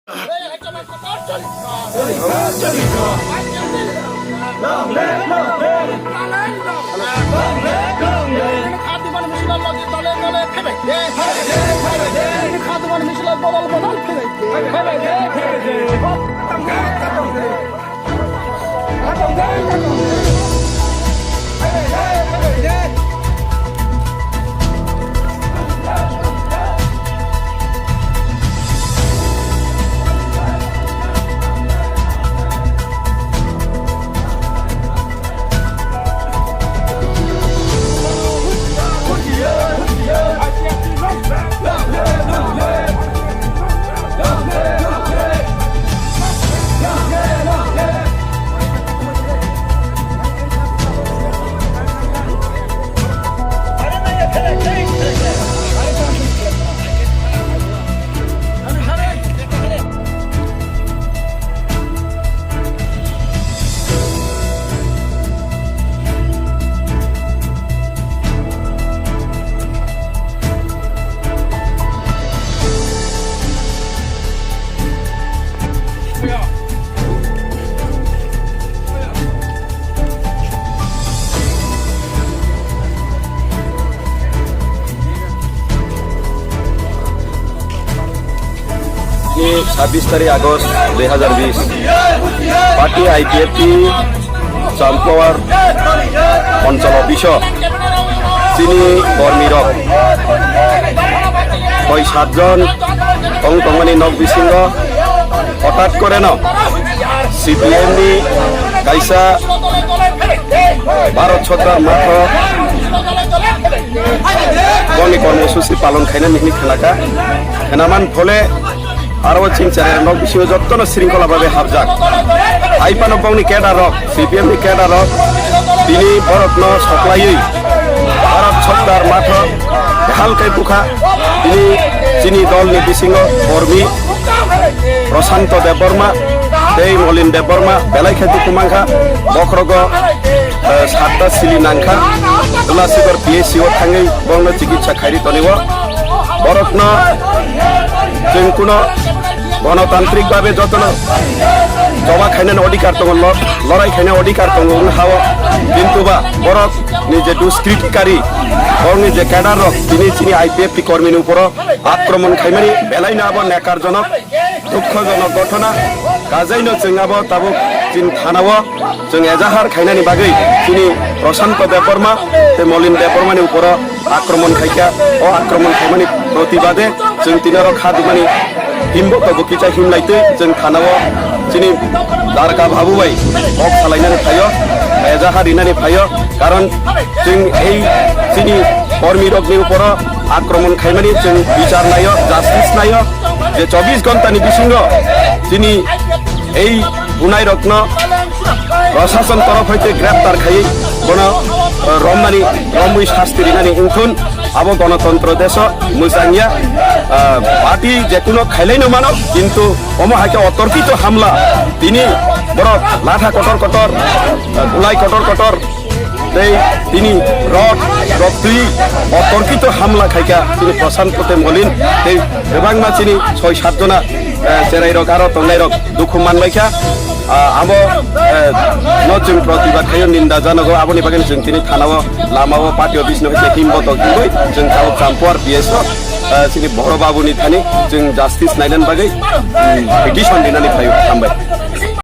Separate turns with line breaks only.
26 তারিখ August 2020 party IPFT চাম্পাওয়ার অঞ্চল office চিনি কর্মীরক 7জন টংটংমানি নক বিসিঙ্গ হঠাৎ করে সিপিএমনি কাইসা ভারত সরকার মাত্র গণি কর্মসূচি পালন খাইনা নিখনি খেলাকা খেনামান ফলে আরো চিংচারের নক বিসিঙ্গ যত্ন শৃঙ্খলাভাবে হাবজাক আইপানক গাवनि কেডারক সিপিএমনি কেডারক তিনি বরত্ন সকলাইयै ভারত সরকার মাত্র হালকাই পুখা তিনি চিনি দলনি বিসিঙ্গ কর্মী প্রশান্ত দেববর্মা দেই মলিন দেববর্মা বেলাইখা দুকুমাংখা বক্রগ 7টা সিলি নাংখা উল্লাসিকর পিএসসিও থাङै বংनो চিকিৎসা খাইরি তনিব বরত্ন जों কোনো গণতান্ত্রিক ভাবে যতন জমা খাইনার অধিকার দङ লড়াই খাইনার অধিকার দङ হাওয়া কিন্তু বা বরক নিজে দুষ্কৃতিকারী বরং যে ক্যাডার তিনি চিনি আইপিএফটি কর্মীর উপর আক্রমণ খাইমানি বেলাই নাবো নেকারজনক দুঃখজনক ঘটনা কাজাইনো जों আবো তাবো চিন থানাও जों এজাহার খাইনানি বাগৈ তিনি প্রশান্ত দেববর্মা মলিন দেববর্মানি উপর আক্রমণ খাইকা ও আক্রমণ খাইমানি প্রতিবাদে जों তিনার খাদমানি হিমবক বকিচা হিমলাইতে जों থানাও চিনি দারকা ভাবুবাই অক সালাইনানি ফাইও এজাহার ইনানি ফাইও কারণ जों এই চিনি কর্মীরকনি উপর আক্রমণ খাইমানি जों বিচার নাইও জাস্টিস নাইও যে 24 ঘন্টানি বিসিঙ্গ তিনি এই বুনাই রত্ন প্রশাসন তরফ হইতে গ্রেপ্তার খাই কোন রমনানি রমুই শাস্তি রিনানি ইনথুন আবো গণতন্ত্র দেশ মুসাঙ্গিয়া পার্টি যে কোনো খাইলাইনো মানো কিন্তু অমহাকে অতর্কিত হামলা তিনি বড় লাঠা কটর কটর গুলাই কটর কটর তিনি রড রক্তি অতর্কিত হামলা খাইকা তিনি প্রশান্ত মলিন এবং চিনি 6-7 জনা চেরাই রক আরো তংলাই রক দুঃখ মানবাইখা আবো নতুন প্রতিবাদ খাইও নিন্দা জানাগো আবনি বাগান जों তিনি থানাও লামাও পার্টি অফিস হইতে হিমবত দিবই जों তাও চাম্পাওয়ার পিএস চিনি বড় বাবুনি থানি जों জাস্টিস নাইনান বাগै পিটিশন দিনানি ফাইও थांबाय